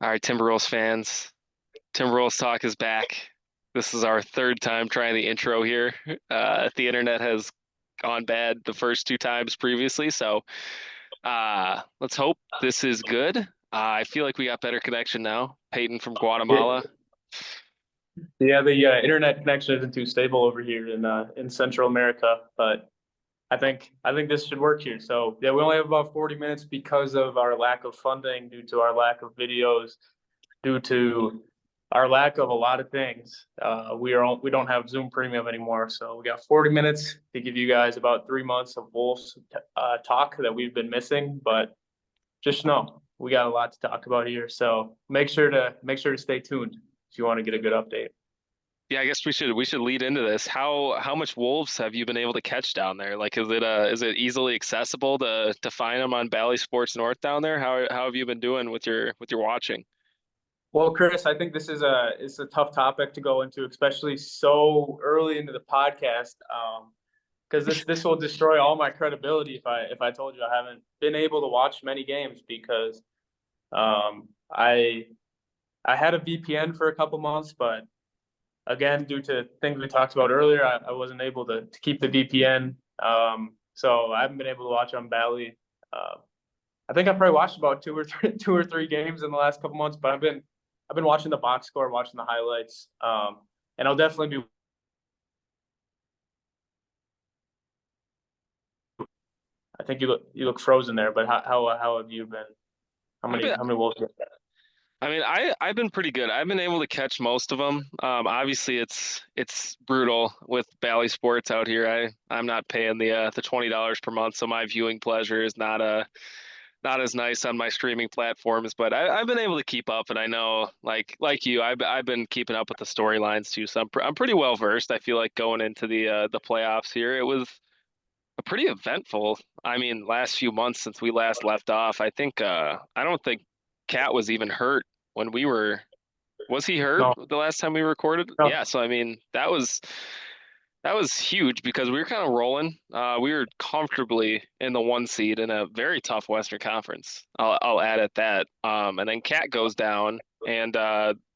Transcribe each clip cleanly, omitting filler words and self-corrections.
All right, Timberwolves fans. Timberwolves Talk is back. This is our third time trying the intro here. The internet has gone bad the first two times previously, so let's hope this is good. I feel like we got better connection now. Peyton from Yeah, Guatemala. the internet connection isn't too stable over here in Central America, but I think this should work here. So yeah, we only have about 40 minutes because of our lack of funding, due to our lack of videos, due to our lack of a lot of things. We don't have Zoom Premium anymore, so we got 40 minutes to give you guys about 3 months of Wolves talk that we've been missing. But just know we got a lot to talk about here, so make sure to stay tuned if you want to get a good update. Yeah, I guess we should lead into this. How much wolves have you been able to catch down there? Like, is it easily accessible to find them on Bally Sports North down there? How have you been doing with your watching? Well, Chris, I think this is a tough topic to go into, especially so early into the podcast, because this will destroy all my credibility if I told you I haven't been able to watch many games because I had a VPN for a couple months, but again, due to things we talked about earlier, I wasn't able to keep the VPN. So I haven't been able to watch on Bally. Uh, I think I probably watched about two or three games in the last couple months, but I've been watching the box score, watching the highlights, and I'll definitely be. I think you look frozen there, but how have you been? How I've many been how many Wolves? I mean, I've been pretty good. I've been able to catch most of them. Obviously, it's brutal with Bally Sports out here. I'm not paying the $20 per month, so my viewing pleasure is not as nice on my streaming platforms. But I've been able to keep up, and I know like you, I've been keeping up with the storylines too. So I'm pretty well versed. I feel like going into the playoffs here, it was a pretty eventful. I mean, last few months since we last left off. I don't think Cat was even hurt when we were. Was he hurt No, the last time we recorded? no. Yeah, so I mean, that was huge because we were kind of rolling. We were comfortably in the one seed in a very tough Western Conference. I'll add at that. And then Cat goes down, and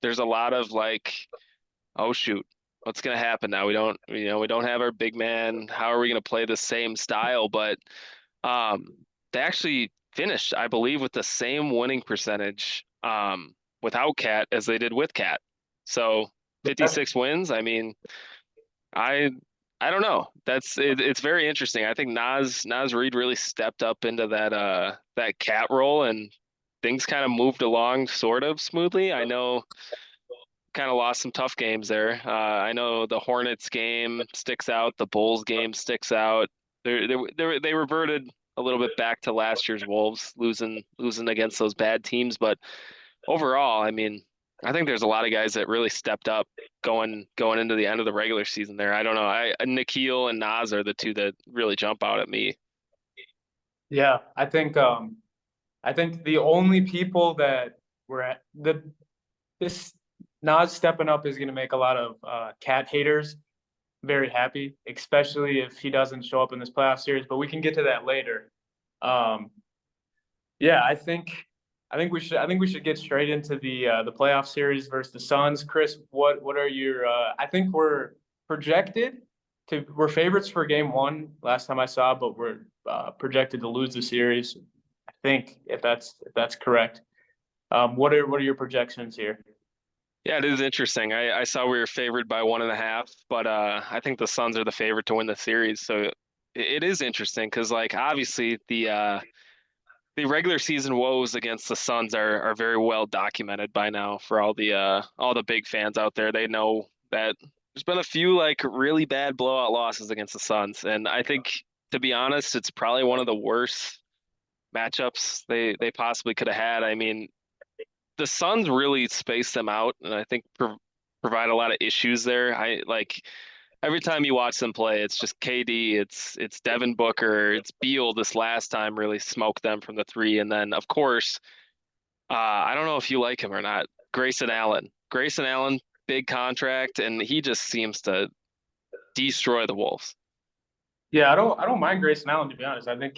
there's a lot of like, oh shoot, what's gonna happen now? We don't have our big man. How are we gonna play the same style? But um, they actually finished, I believe, with the same winning percentage without Cat as they did with Cat. So Yeah. 56 wins. I mean, I I don't know. It's very interesting. I think Nas Reed really stepped up into that Cat role, and things kind of moved along sort of smoothly. I know kind of lost some tough games there. I know the Hornets game sticks out, the Bulls game sticks out. They reverted a little bit back to last year's Wolves, losing against those bad teams. But overall, I mean, I think there's a lot of guys that really stepped up going into the end of the regular season there. I don't know. Nikhil and Nas are the two that really jump out at me. Yeah, I think the only people that were at the this Nas stepping up is going to make a lot of Cat haters very happy, especially if he doesn't show up in this playoff series. But we can get to that later. Um, yeah, I think we should get straight into the playoff series versus the Suns. Chris, what are your? I think we're favorites for game one last time I saw, but we're projected to lose the series. I think if that's correct. What are your projections here? Yeah, it is interesting. I saw we were favored by 1.5, but I think the Suns are the favorite to win the series. So it is interesting because like obviously the regular season woes against the Suns are very well documented by now for all the big fans out there. They know that there's been a few like really bad blowout losses against the Suns, and I think to be honest, it's probably one of the worst matchups they possibly could have had. I mean, the Suns really space them out, and I think provide a lot of issues there. I like every time you watch them play, it's just KD, it's Devin Booker, it's Beal. This last time really smoked them from the three, and then of course, I don't know if you like him or not, Grayson Allen. Grayson Allen, big contract, and he just seems to destroy the Wolves. Yeah, I don't mind Grayson Allen, to be honest. I think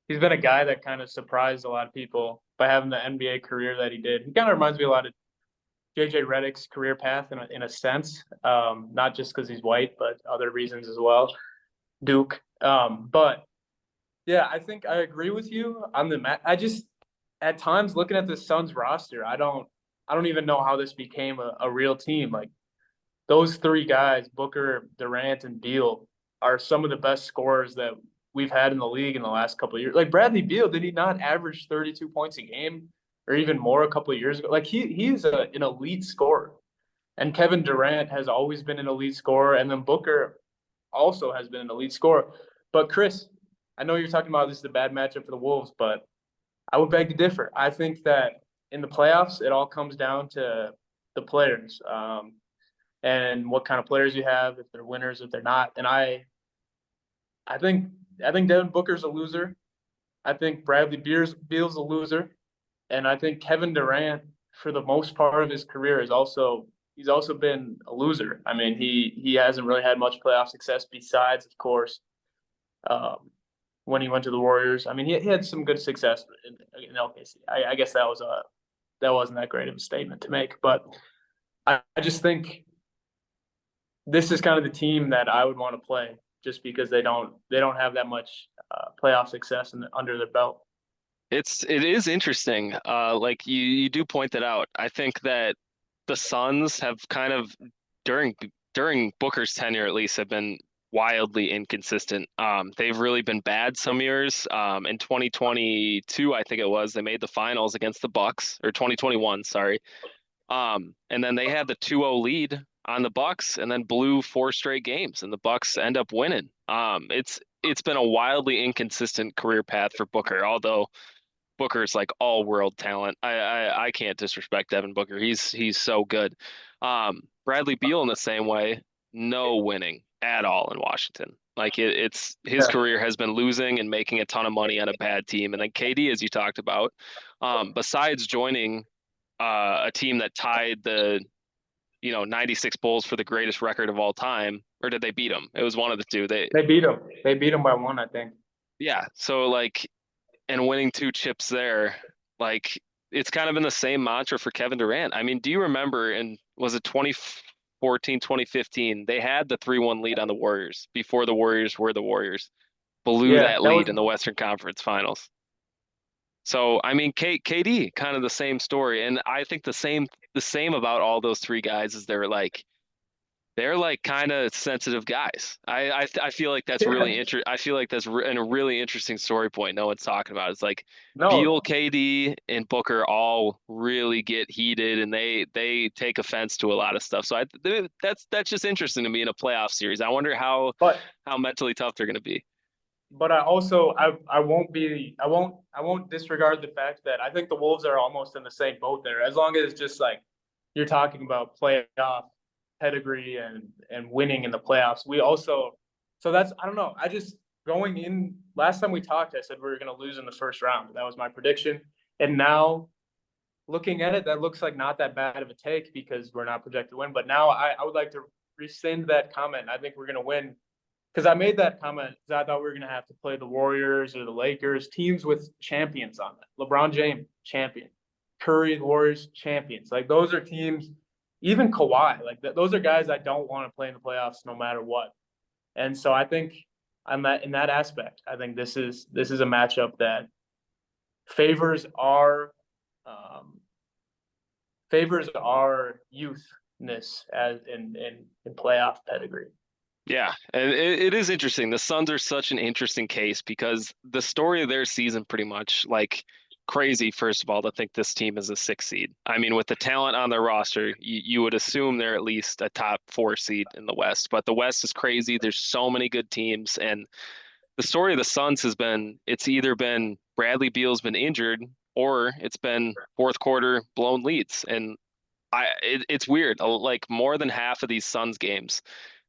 he's been a guy that kind of surprised a lot of people by having the NBA career that he did. He kind of reminds me a lot of JJ Redick's career path in a sense, not just because he's white, but other reasons as well. Duke, but yeah, I think I agree with you on the I just at times looking at the Suns roster, I don't even know how this became a real team. Like those three guys, Booker, Durant, and Beal, are some of the best scorers that we've had in the league in the last couple of years. Like Bradley Beal, did he not average 32 points a game or even more a couple of years ago? Like he's an elite scorer. And Kevin Durant has always been an elite scorer, and then Booker also has been an elite scorer. But Chris, I know you're talking about this is a bad matchup for the Wolves, but I would beg to differ. I think that in the playoffs, it all comes down to the players, and what kind of players you have, if they're winners, if they're not. And I think I think Devin Booker's a loser. I think Beal's a loser, and I think Kevin Durant, for the most part of his career, is also he's also been a loser. I mean, he hasn't really had much playoff success besides, of course, um, when he went to the Warriors. I mean, he had some good success in OKC. I guess that wasn't that great of a statement to make, but I just think this is kind of the team that I would want to play just because they don't have that much playoff success under their belt. It is interesting. Like you do point that out. I think that the Suns have kind of during during Booker's tenure at least have been wildly inconsistent. They've really been bad some years. In 2022, I think it was, they made the finals against the Bucks, or 2021, sorry. And then they had the 2-0 lead on the Bucks and then blew four straight games and the Bucks end up winning. It's been a wildly inconsistent career path for Booker, although Booker's like all world talent. I can't disrespect Devin Booker. He's so good. Bradley Beal in the same way, no winning at all in Washington. Like it's his Yeah, career has been losing and making a ton of money on a bad team. And then KD, as you talked about, besides joining a team that tied the 96 Bulls for the greatest record of all time, or did they beat them? It was one of the two. they beat them. They beat them by one, I think. Yeah. So like, and winning two chips there, like it's kind of been the same mantra for Kevin Durant. I mean, do you remember in was it 2014, 2015? They had the 3-1 lead on the Warriors before the Warriors were the Warriors. Blew Yeah, that that was lead in the Western Conference Finals. So, I mean, KD, kind of the same story. And I think the same about all those three guys is they're like kind of sensitive guys. I feel like that's yeah. really I feel like that's a really interesting story point no one's talking about. It's like Beal, No, KD, and Booker all really get heated and they take offense to a lot of stuff. So that's just interesting to me in a playoff series. I wonder but how mentally tough they're going to be. I also I won't disregard the fact that I think the Wolves are almost in the same boat there. As long as just like you're talking about playoff pedigree and winning in the playoffs, we also so that's I don't know. I just going in last time we talked, I said we were going to lose in the first round. That was my prediction, and now looking at it, that looks like not that bad of a take because we're not projected to win. But now I would like to rescind that comment. I think we're going to win because I made that comment because I thought we were going to have to play the Warriors or the Lakers, teams with champions on it. LeBron James, champion. Curry, the Warriors, champions. Like those are teams, even Kawhi, like those are guys I don't want to play in the playoffs no matter what. And so I think I'm that in that aspect. I think this is a matchup that favors our um, youthness as in playoff pedigree. Yeah, and it is interesting. The Suns are such an interesting case because the story of their season pretty much like crazy, first of all, to think this team is a 6 seed. I mean, with the talent on their roster, you would assume they're at least a top 4 seed in the West. But the West is crazy. There's so many good teams. And the story of the Suns has been it's either been Bradley Beal's been injured or it's been fourth quarter blown leads. And it's weird. Like more than half of these Suns games,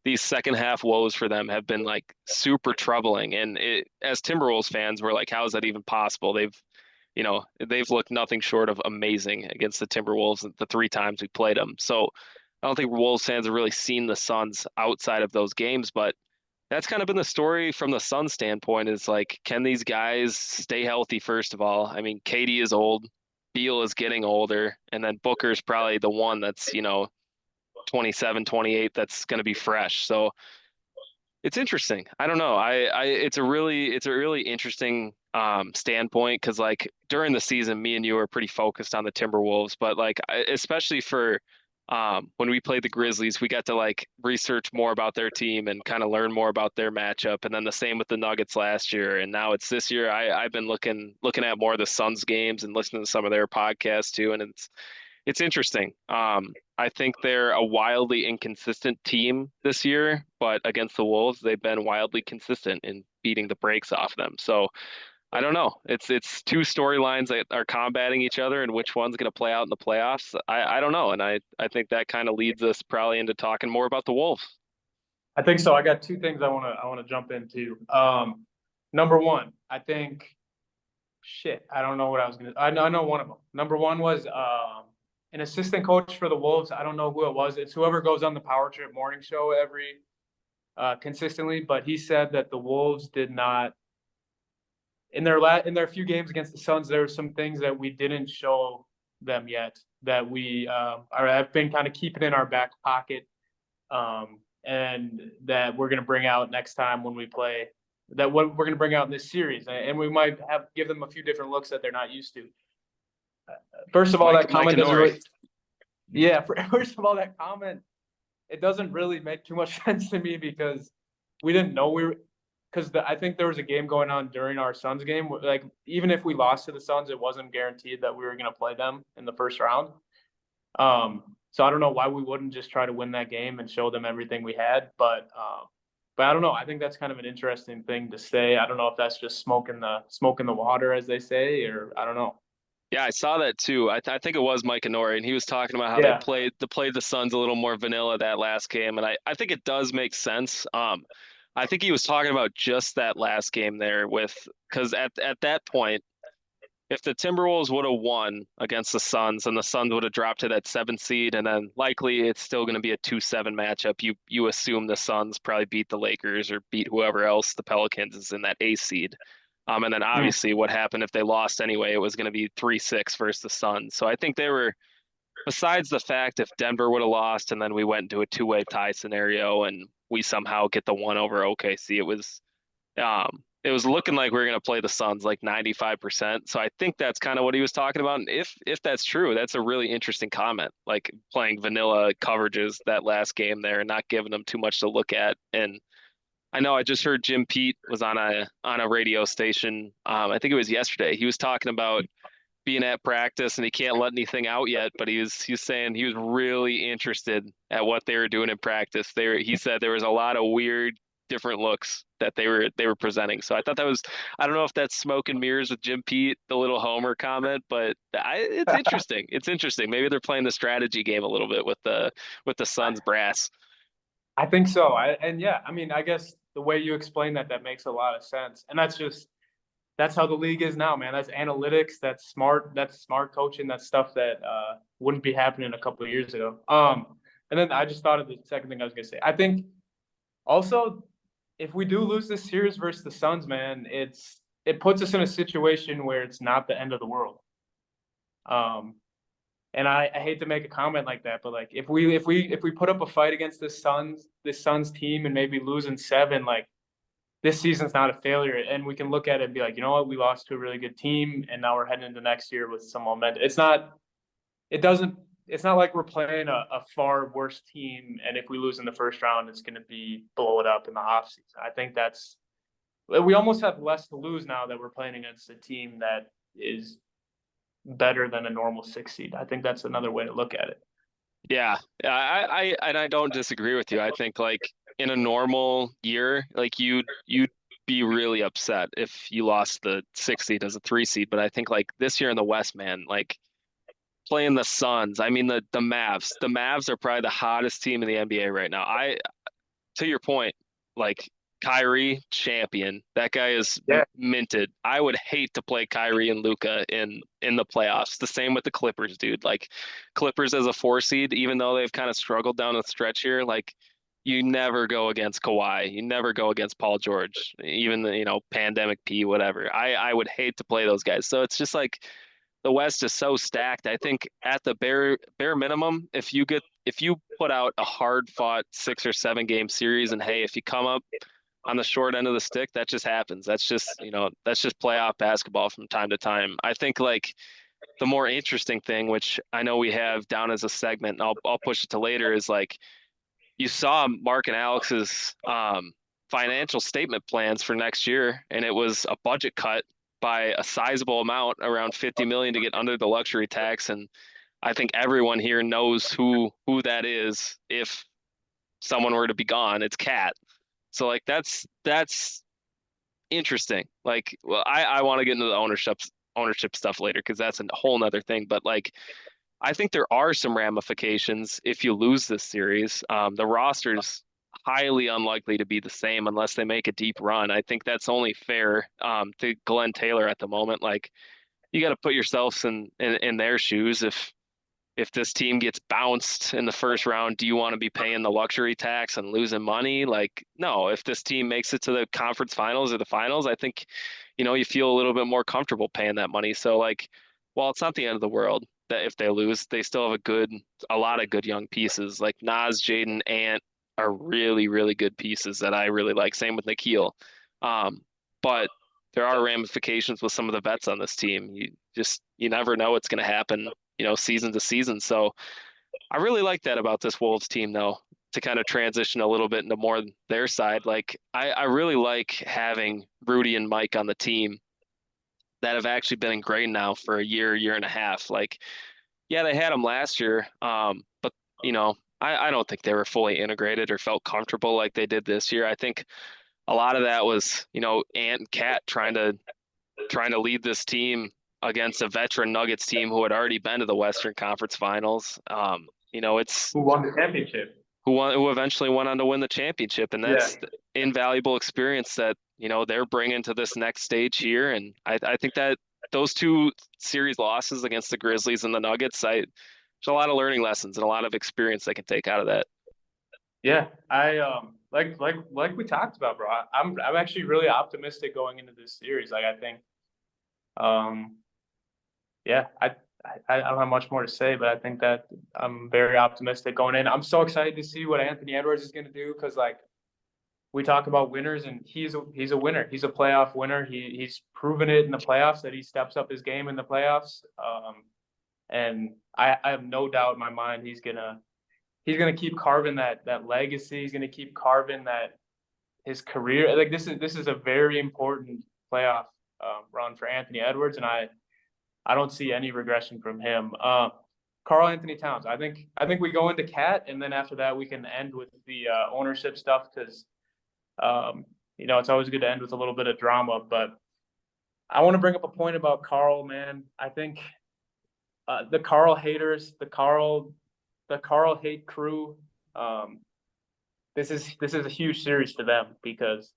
these second half woes for them have been like super troubling. And as Timberwolves fans, we're like, how is that even possible? They've looked nothing short of amazing against the Timberwolves the three times we played them. So I don't think Wolves fans have really seen the Suns outside of those games, but That's kind of been the story from the Suns standpoint is like, can these guys stay healthy, first of all? I mean, KD is old, Beal is getting older, and then Booker's probably the one that's, 27, 28 that's going to be fresh. So it's interesting. I don't know. It's a really interesting standpoint because like during the season, me and you were pretty focused on the Timberwolves, but like especially for when we played the Grizzlies, we got to like research more about their team and kind of learn more about their matchup. And then the same with the Nuggets last year, and now it's this year. I've been looking at more of the Suns games and listening to some of their podcasts too, and it's interesting. I think they're a wildly inconsistent team this year, but against the Wolves, they've been wildly consistent in beating the brakes off them. So I don't know. It's two storylines that are combating each other, and which one's going to play out in the playoffs. I don't know, and I think that kind of leads us probably into talking more about the Wolves. I think so. I got two things I want to jump into. Number one, I think shit. I don't know what I was gonna. I know one of them. Number one was an assistant coach for the Wolves. I don't know who it was. It's whoever goes on the Power Trip morning show every consistently. But he said that the Wolves did not in their few games against the Suns. There were some things that we didn't show them yet that we have been kind of keeping in our back pocket, and that we're going to bring out next time when we play. That what we're going to bring out in this series, and we might have give them a few different looks that they're not used to. First of all, that Mike comment and doesn't Nori. really. Yeah, first of all, that comment it doesn't really make too much sense to me because we didn't know we were because I think there was a game going on during our Suns game. Like even if we lost to the Suns, it wasn't guaranteed that we were going to play them in the first round. So I don't know why we wouldn't just try to win that game and show them everything we had, but I don't know. I think that's kind of an interesting thing to say. I don't know if that's just smoke in the water, as they say, or I don't know. Yeah, I saw that too. I think it was Mike and Nori, and he was talking about how Yeah, they played the Suns a little more vanilla that last game, and I think it does make sense. I think he was talking about just that last game there with because at that point, if the Timberwolves would have won against the Suns and the Suns would have dropped to that 7 seed, and then likely it's still going to be a 2-7 matchup, you assume the Suns probably beat the Lakers or beat whoever else the Pelicans is in that A seed. And then mm, obviously what happened if they lost anyway, it was going to be 3-6 versus the Suns. So I think they were, besides the fact if Denver would have lost and then we went into a two-way tie scenario and we somehow get the one over OKC, it was looking like we were going to play the Suns like 95%. So I think that's kind of what he was talking about. And if that's true, that's a really interesting comment. Like playing vanilla coverages that last game there and not giving them too much to look at. And I know I just heard Jim Pete was on a radio station. I think it was yesterday. He was talking about being at practice and he can't let anything out yet, but he was saying he was really interested at what they were doing in practice. He said there was a lot of weird different looks that they were presenting. So I thought that was, I don't know if that's smoke and mirrors with Jim Pete, the little homer comment, but it's interesting. It's interesting. Maybe they're playing the strategy game a little bit with the Suns brass. I think so. And yeah, I mean, I guess the way you explain that, that makes a lot of sense. And that's how the league is now, man. That's analytics. That's smart coaching. That's stuff that wouldn't be happening a couple of years ago. And then I just thought of the second thing I was gonna say. I think also if we do lose this series versus the Suns, man, it puts us in a situation where it's not the end of the world. Um, and I hate to make a comment like that, but like if we put up a fight against this Suns team and maybe lose in seven, like this season's not a failure. And we can look at it and be like, you know what, we lost to a really good team, and now we're heading into next year with some momentum. It doesn't, it's not like we're playing a far worse team. And if we lose in the first round, it's going to be blow it up in the offseason. I think we almost have less to lose now that we're playing against a team that is better than a normal 6 seed. I think that's another way to look at it. Yeah, I don't disagree with you. I think like in a normal year, like you'd be really upset if you lost the 6 seed as a 3 seed. But I think like this year in the West, man, like playing the Suns. I mean the Mavs are probably the hottest team in the NBA right now. To your point, like Kyrie champion. That guy is Yeah. minted. I would hate to play Kyrie and Luca in the playoffs. The same with the Clippers, dude. Like Clippers as a 4 seed, even though they've kind of struggled down the stretch here, like you never go against Kawhi. You never go against Paul George, even the, pandemic P, whatever. I would hate to play those guys. So it's just like the West is so stacked. I think at the bare minimum, if you put out a hard fought 6 or 7 game series and hey, if you come up on the short end of the stick, that just happens. That's just playoff basketball from time to time. I think like the more interesting thing, which I know we have down as a segment, and I'll push it to later, is like you saw Mark and Alex's financial statement plans for next year, and it was a budget cut by a sizable amount, around 50 million to get under the luxury tax. And I think everyone here knows who that is. If someone were to be gone, it's Cat. So like that's interesting. Like, well, I want to get into the ownership stuff later because that's a whole nother thing. But like I think there are some ramifications if you lose this series. The roster's highly unlikely to be the same unless they make a deep run. I think that's only fair to Glenn Taylor at the moment. Like you got to put yourselves in their shoes. If this team gets bounced in the first round, do you want to be paying the luxury tax and losing money? Like, no, if this team makes it to the conference finals or the finals, I think, you feel a little bit more comfortable paying that money. So like, while it's not the end of the world that if they lose, they still have a lot of good young pieces. Like Nas, Jaden, Ant are really, really good pieces that I really like. Same with Nikhil. But there are ramifications with some of the vets on this team. You never know what's going to happen, season to season. So I really like that about this Wolves team, though, to kind of transition a little bit into more their side. Like I really like having Rudy and Mike on the team that have actually been ingrained now for a year and a half. Like, yeah, they had them last year, but I don't think they were fully integrated or felt comfortable like they did this year. I think a lot of that was, Ant and Cat trying to lead this team against a veteran Nuggets team who had already been to the Western Conference Finals. It's Who won the championship? who eventually went on to win the championship, and Yeah. that's the invaluable experience that they're bringing to this next stage here. And I think that those two series losses against the Grizzlies and the Nuggets, there's a lot of learning lessons and a lot of experience they can take out of that. Yeah, I like we talked about, bro. I'm actually really optimistic going into this series. Like I think, um, yeah, I don't have much more to say, but I think that I'm very optimistic going in. I'm so excited to see what Anthony Edwards is going to do because like we talk about winners, and he's a winner. He's a playoff winner. He's proven it in the playoffs that he steps up his game in the playoffs. And I have no doubt in my mind he's gonna keep carving that legacy. He's gonna keep carving that his career. Like this is a very important playoff run for Anthony Edwards, and I don't see any regression from him. Karl Anthony Towns. I think we go into Cat, and then after that we can end with the ownership stuff because it's always good to end with a little bit of drama. But I want to bring up a point about Karl, man. I think the Karl haters, the Karl hate crew. This is a huge series for them because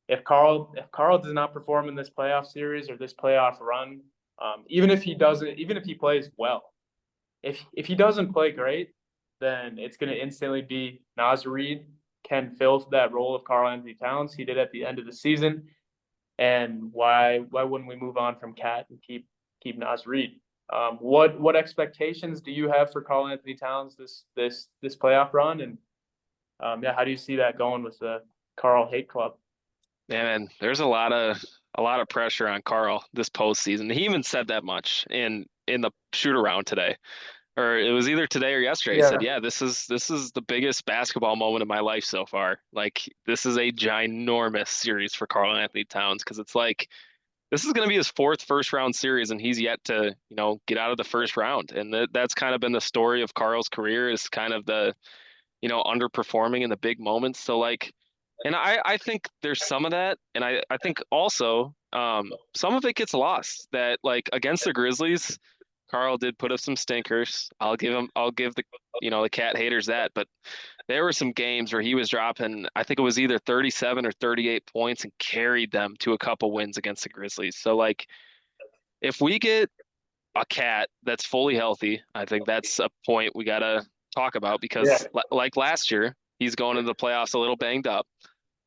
if Karl does not perform in this playoff series or this playoff run, even if he plays well, if he doesn't play great, then it's going to instantly be Naz Reid can fill that role of Karl Anthony Towns. He did at the end of the season, and why wouldn't we move on from Cat and keep Naz Reid? What expectations do you have for Karl Anthony Towns this playoff run? And yeah, how do you see that going with the Karl Hate Club? Man, there's a lot of pressure on Karl this postseason. He even said that much in the shoot around today, or it was either today or yesterday. He said, Yeah, "Yeah, this is the biggest basketball moment of my life so far. Like this is a ginormous series for Karl Anthony Towns because it's like this is going to be his fourth first round series, and he's yet to get out of the first round. And that's kind of been the story of Karl's career is kind of the underperforming in the big moments. So like, and I think there's some of that, and I think also some of it gets lost. That like against the Grizzlies, Karl did put up some stinkers. I'll give the Cat haters that, but there were some games where he was dropping, I think it was either 37 or 38 points and carried them to a couple wins against the Grizzlies. So like if we get a Cat that's fully healthy, I think that's a point we gotta talk about yeah, because like last year, He's going into the playoffs a little banged up.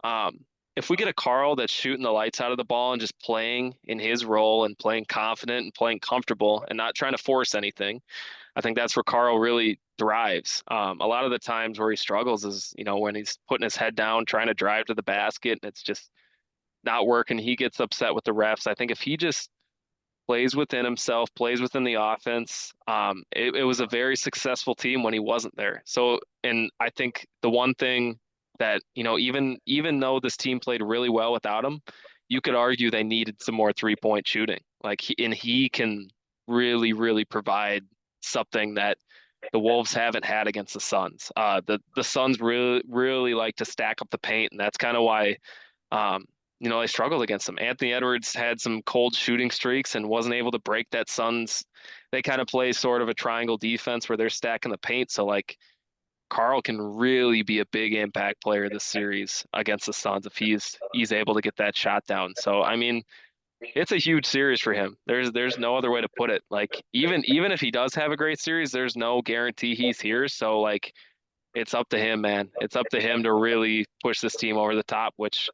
Um, if we get a Carl that's shooting the lights out of the ball and just playing in his role and playing confident and playing comfortable and not trying to force anything, I think that's where Carl really thrives. A lot of the times where he struggles is, when he's putting his head down, trying to drive to the basket, and it's just not working. He gets upset with the refs. I think if he just plays within himself, plays within the offense. It was a very successful team when he wasn't there. So, and I think the one thing that, even though this team played really well without him, you could argue they needed some more 3-point shooting. And he can really, really provide something that the Wolves haven't had against the Suns. The Suns really, really like to stack up the paint, and that's kind of why um, they struggled against them. Anthony Edwards had some cold shooting streaks and wasn't able to break that Suns. They kind of play sort of a triangle defense where they're stacking the paint. So like Carl can really be a big impact player this series against the Suns if he's able to get that shot down. So I mean, it's a huge series for him. There's no other way to put it. Like even if he does have a great series, there's no guarantee he's here. So like it's up to him, man. It's up to him to really push this team over the top, which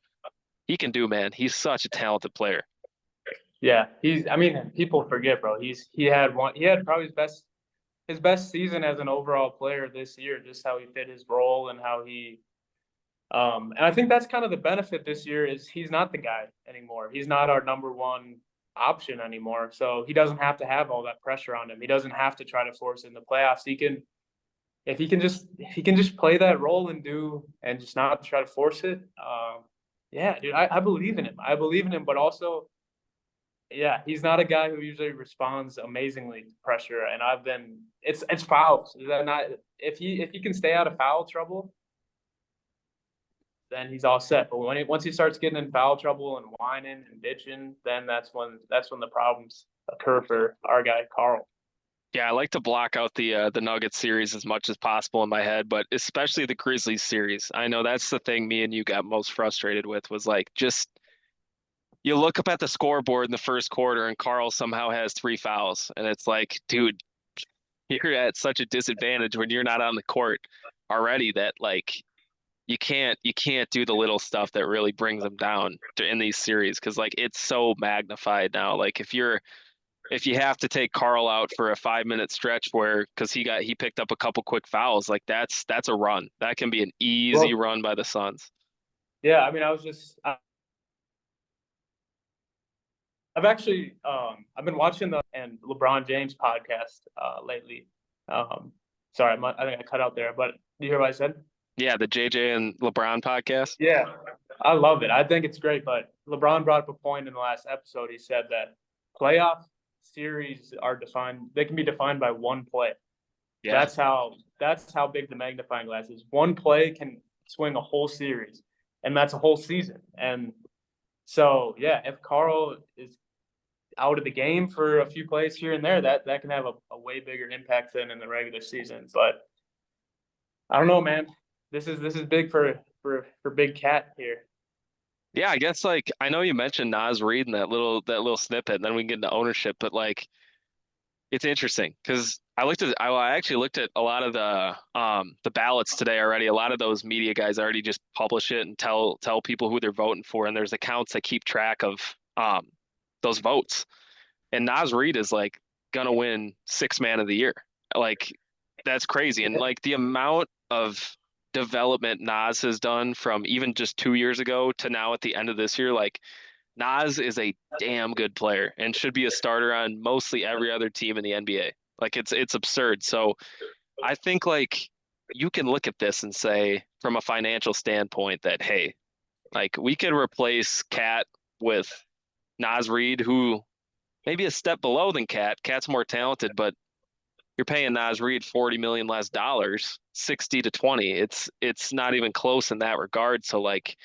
he can do, man. He's such a talented player. Yeah, I mean, people forget, bro. He had probably his best season as an overall player this year, just how he fit his role and how he and I think that's kind of the benefit this year is he's not the guy anymore. He's not our number one option anymore. So he doesn't have to have all that pressure on him. He doesn't have to try to force it in the playoffs. If he can just play that role and just not try to force it. Yeah, dude, I believe in him. I believe in him, but also, yeah, he's not a guy who usually responds amazingly to pressure. And it's fouls. Is that not if he can stay out of foul trouble, then he's all set. But once he starts getting in foul trouble and whining and bitching, then that's when the problems occur for our guy Carl. Yeah, I like to block out the Nuggets series as much as possible in my head, but especially the Grizzlies series. I know that's the thing me and you got most frustrated with was like just you look up at the scoreboard in the first quarter and Carl somehow has 3 fouls, and it's like, dude, you're at such a disadvantage when you're not on the court already that like you can't do the little stuff that really brings them down in these series because like it's so magnified now. Like if you have to take Carl out for a 5-minute stretch where because he picked up a couple quick fouls, like that's a run. That can be an easy run by the Suns. Yeah, I mean, I've actually I've been watching the and LeBron James podcast lately. Sorry, I think I cut out there, but do you hear what I said? Yeah, the JJ and LeBron podcast. Yeah, I love it. I think it's great. But LeBron brought up a point in the last episode. He said that playoff series are defined. They can be defined by one play. Yeah. That's how big the magnifying glass is. One play can swing a whole series, and that's a whole season. And so, yeah, if Carl is out of the game for a few plays here and there, that can have a way bigger impact than in the regular season. But I don't know, man. This is big for Big Cat here. Yeah, I guess like I know you mentioned Nas Reed in that little snippet, and then we can get into ownership, but like it's interesting because I actually looked at a lot of the ballots today already. A lot of those media guys already just publish it and tell people who they're voting for, and there's accounts that keep track of those votes. And Nas Reed is like gonna win Sixth Man of the Year. Like that's crazy. And like the amount of development Nas has done from even just 2 years ago to now at the end of this year, like Nas is a damn good player and should be a starter on mostly every other team in the NBA. Like it's absurd. So I think like you can look at this and say from a financial standpoint that hey, like we could replace Cat with Nas Reed, who maybe a step below than Cat. Cat's more talented, but you're paying Nas Reed 40 million less dollars, 60 to 20. It's not even close in that regard. So like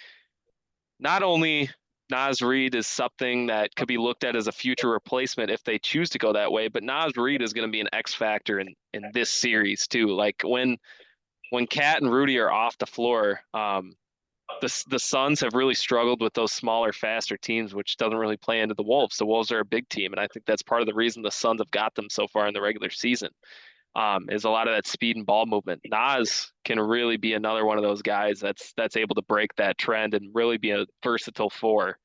not only Nas Reed is something that could be looked at as a future replacement if they choose to go that way, but Nas Reed is going to be an X factor in this series too. Like when Cat and Rudy are off the floor, the Suns have really struggled with those smaller, faster teams, which doesn't really play into the Wolves. The Wolves are a big team, and I think that's part of the reason the Suns have got them so far in the regular season. is a lot of that speed and ball movement. Nas can really be another one of those guys that's able to break that trend and really be a versatile four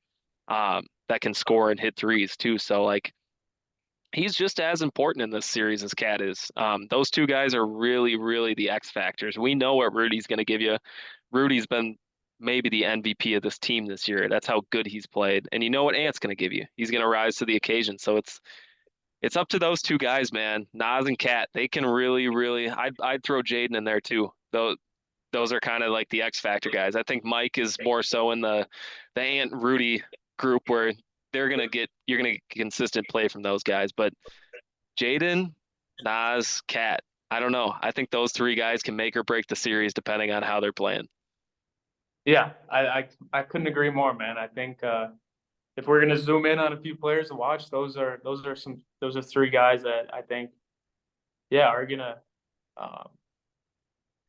that can score and hit threes too. So like he's just as important in this series as Cat is. Those two guys are really, really the X factors. We know what Rudy's going to give you. Rudy's been maybe the MVP of this team this year. That's how good he's played. And you know what Ant's going to give you. He's going to rise to the occasion. So it's up to those two guys, man. Nas and Cat. They can really, really. I'd throw Jaden in there too. Those are kind of like the X factor guys. I think Mike is more so in the Ant Rudy group where you're gonna get consistent play from those guys. But Jaden, Nas, Cat. I don't know. I think those three guys can make or break the series depending on how they're playing. Yeah, I couldn't agree more, man. I think if we're gonna zoom in on a few players to watch, those are three guys that I think, yeah, are gonna um,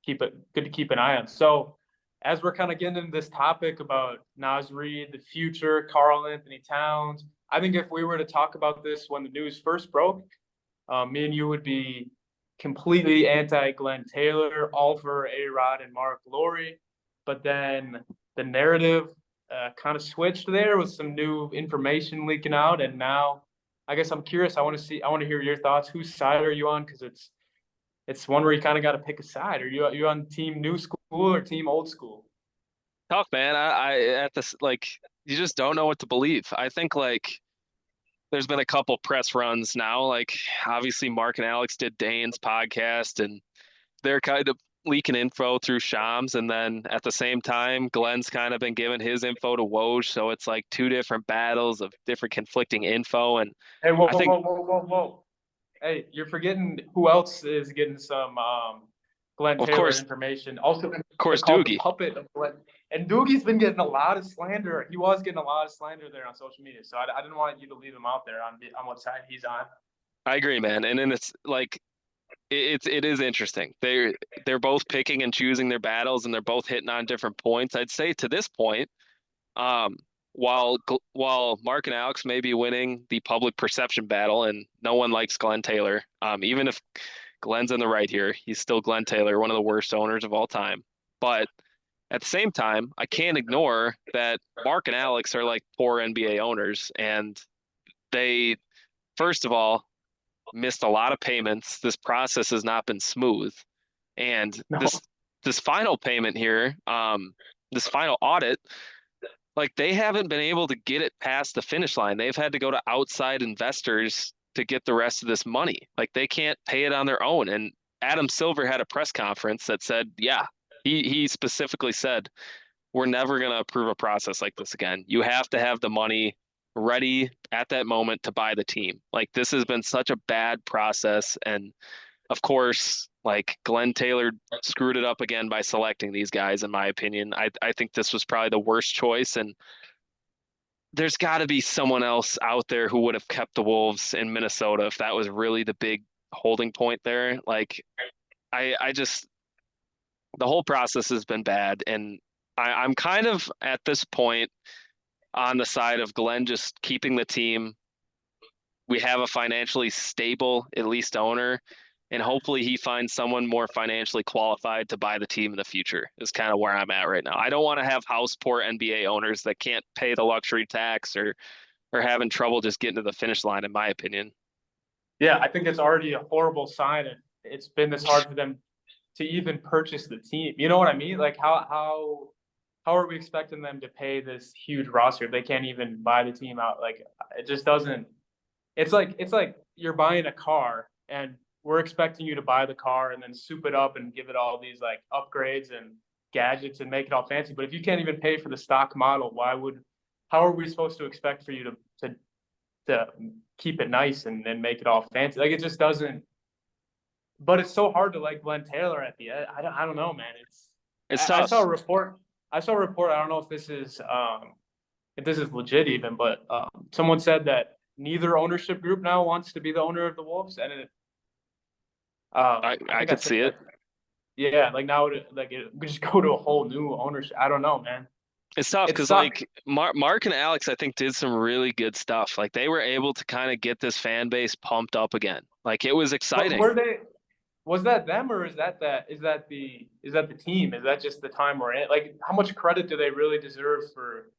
keep it good to keep an eye on. So as we're kind of getting into this topic about Nas Reed, the future, Karl Anthony Towns, I think if we were to talk about this when the news first broke, me and you would be completely anti Glenn Taylor, all for A-Rod and Mark Lowry. But then the narrative kind of switched there with some new information leaking out. And now I guess I'm curious. I want to hear your thoughts. Whose side are you on? Because it's one where you kind of got to pick a side. Are you on team new school or team old school? Tough, man. I at this like you just don't know what to believe. I think like there's been a couple press runs now. Like obviously Mark and Alex did Dane's podcast and they're kind of leaking info through Shams, and then at the same time, Glenn's kind of been giving his info to Woj, so it's like two different battles of different conflicting info. And Hey, I think, whoa. Hey, you're forgetting who else is getting some Glenn of Taylor course, information. Also been called the Doogie. puppet of Glenn. And Doogie's been getting a lot of slander. He was getting a lot of slander there on social media. So I didn't want you to leave him out there on what side he's on. I agree, man. And then it's like it is interesting. They're both picking and choosing their battles, and they're both hitting on different points. I'd say to this point, um, while Mark and Alex may be winning the public perception battle, and no one likes Glenn Taylor, even if Glenn's in the right here, he's still Glenn Taylor, one of the worst owners of all time. But at the same time, I can't ignore that Mark and Alex are like poor NBA owners, and they, first of all, missed a lot of payments. This process has not been smooth, and No. this final payment here, this final audit, like they haven't been able to get it past the finish line. They've had to go to outside investors to get the rest of this money. Like they can't pay it on their own. And Adam Silver had a press conference that said, yeah, he specifically said, we're never going to approve a process like this again. You have to have the money ready at that moment to buy the team. Like this has been such a bad process. And of course, like Glenn Taylor screwed it up again by selecting these guys, in my opinion. I think this was probably the worst choice. And there's got to be someone else out there who would have kept the Wolves in Minnesota if that was really the big holding point there. Like I just the whole process has been bad. And I'm kind of at this point on the side of Glenn just keeping the team. We have a financially stable, at least owner, and hopefully he finds someone more financially qualified to buy the team in the future is kind of where I'm at right now. I don't want to have house poor NBA owners that can't pay the luxury tax or having trouble just getting to the finish line, in my opinion. Yeah, I think it's already a horrible sign. It's been this hard for them to even purchase the team. You know what I mean? Like how are we expecting them to pay this huge roster if they can't even buy the team out? Like it just doesn't. It's like you're buying a car and we're expecting you to buy the car and then soup it up and give it all these like upgrades and gadgets and make it all fancy. But if you can't even pay for the stock model, how are we supposed to expect for you to keep it nice and make it all fancy? Like it just doesn't. But it's so hard to like Glenn Taylor at the end. I don't know, man. It's I tough. saw a report. I don't know if this is legit even, but someone said that neither ownership group now wants to be the owner of the Wolves, and I could see it. Yeah, like now it we just go to a whole new ownership. I don't know, man. It's tough It because sucks. like Mark and Alex, I think did some really good stuff. Like they were able to kind of get this fan base pumped up again. Like it was But exciting. Was that them or is that the team? Is that just the time we're in? Like, how much credit do they really deserve for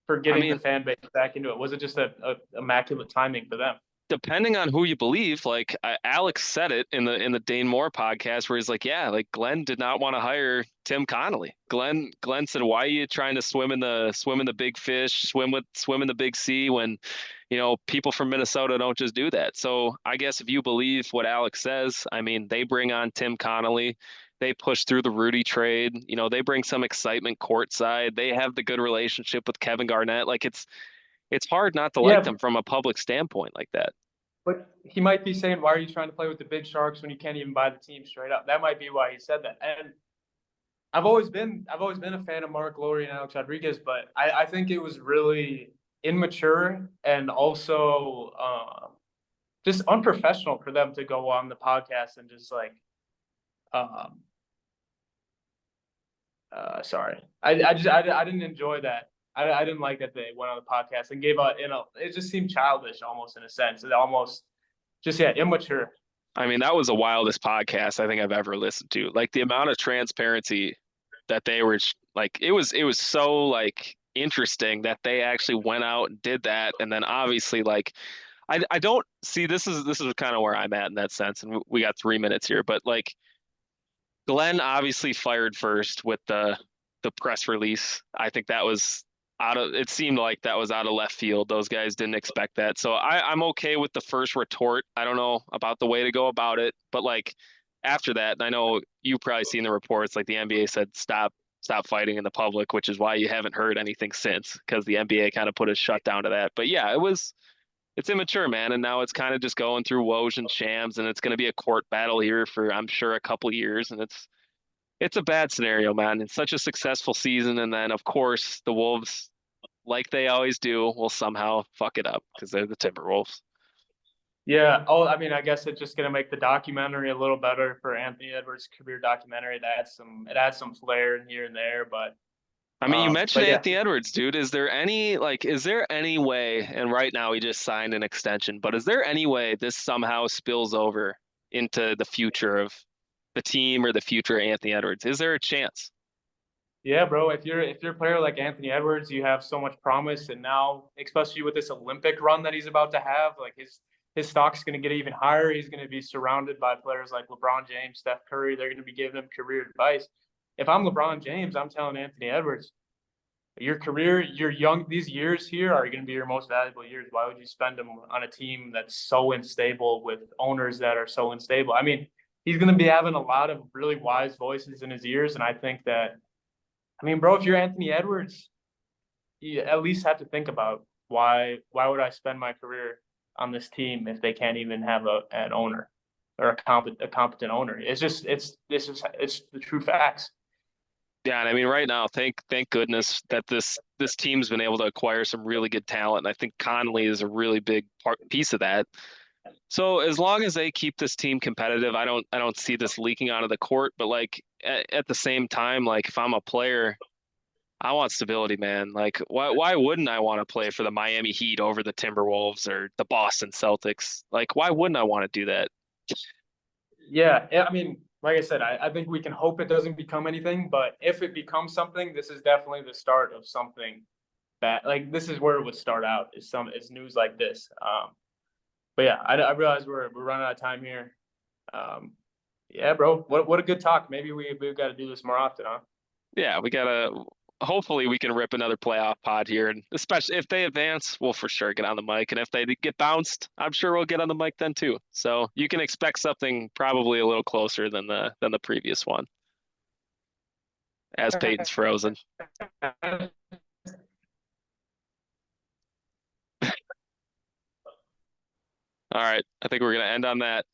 I getting the mean, fan base back into it? Was it just a immaculate timing for them? depending on who you believe, like Alex said it in the Dane Moore podcast, where he's like, yeah, like Glenn did not want to hire Tim Connolly. Glenn said, why are you trying to swim in the big fish, swim in the big sea when, people from Minnesota don't just do that. So I guess if you believe what Alex says, I mean, they bring on Tim Connolly. They push through the Rudy trade. They bring some excitement courtside. They have the good relationship with Kevin Garnett. Like it's hard not to like Yeah, them from a public standpoint like that. but he might be saying, "Why are you trying to play with the big sharks when you can't even buy the team straight up?" That might be why he said that. And I've always been a fan of Mark Lowry and Alex Rodriguez, but I think it was really immature and also just unprofessional for them to go on the podcast and just like, um, sorry, I didn't enjoy that. I didn't like that they went on the podcast and gave out, it just seemed childish almost in a sense. It almost just, yeah, immature. I mean, that was the wildest podcast I think I've ever listened to. Like the amount of transparency that they were like, it was so like interesting that they actually went out and did that. And then obviously like I don't see this is kind of where I'm at in that sense. And we got 3 minutes here, but like Glenn obviously fired first with the press release. I think that was it seemed like that was out of left field. Those guys didn't expect that. So I'm okay with the first retort. I don't know about the way to go about it, but like after that, and I know you've probably seen the reports, like the NBA said stop fighting in the public, which is why you haven't heard anything since, because the NBA kind of put a shutdown to that. But yeah, it's immature, man, and now it's kind of just going through woes and shams, and it's going to be a court battle here for I'm sure a couple years, and it's a bad scenario, man. It's such a successful season, and then of course the Wolves, like they always do, will somehow fuck it up because they're the Timberwolves. Yeah. Oh, I mean, I guess it's just gonna make the documentary a little better for Anthony Edwards' career documentary. It adds some flair in here and there, I mean, you mentioned but yeah, Anthony Edwards, dude. Is there any way, and right now he just signed an extension, but is there any way this somehow spills over into the future of the team or the future of Anthony Edwards? Is there a chance? yeah, bro. If you're a player like Anthony Edwards, you have so much promise, and now, especially with this Olympic run that he's about to have, like his stock's going to get even higher. He's going to be surrounded by players like LeBron James, Steph Curry. They're going to be giving him career advice. If I'm LeBron James, I'm telling Anthony Edwards, your career, your young, these years here are going to be your most valuable years. Why would you spend them on a team that's so unstable with owners that are so unstable? I mean, he's going to be having a lot of really wise voices in his ears, and I think that, I mean, bro, if you're Anthony Edwards, you at least have to think about why would I spend my career on this team if they can't even have an owner or a competent owner? It's the true facts. Yeah, and I mean, right now, thank goodness that this team's been able to acquire some really good talent. And I think Conley is a really big piece of that. So as long as they keep this team competitive, I don't see this leaking out of the court. But like at the same time, like if I'm a player, I want stability, man. Like why wouldn't I want to play for the Miami Heat over the Timberwolves or the Boston Celtics? Like why wouldn't I want to do that? Yeah, I mean, like I said, I think we can hope it doesn't become anything, but if it becomes something, this is definitely the start of something bad. Like this is where it would start out. Is news like this. But yeah, I realize we're running out of time here. Um, yeah, bro, what a good talk. Maybe we've got to do this more often, huh? Yeah, we gotta. Hopefully, we can rip another playoff pod here, and especially if they advance, we'll for sure get on the mic. And if they get bounced, I'm sure we'll get on the mic then too. So you can expect something probably a little closer than the previous one, as Peyton's frozen. All right, I think we're gonna end on that.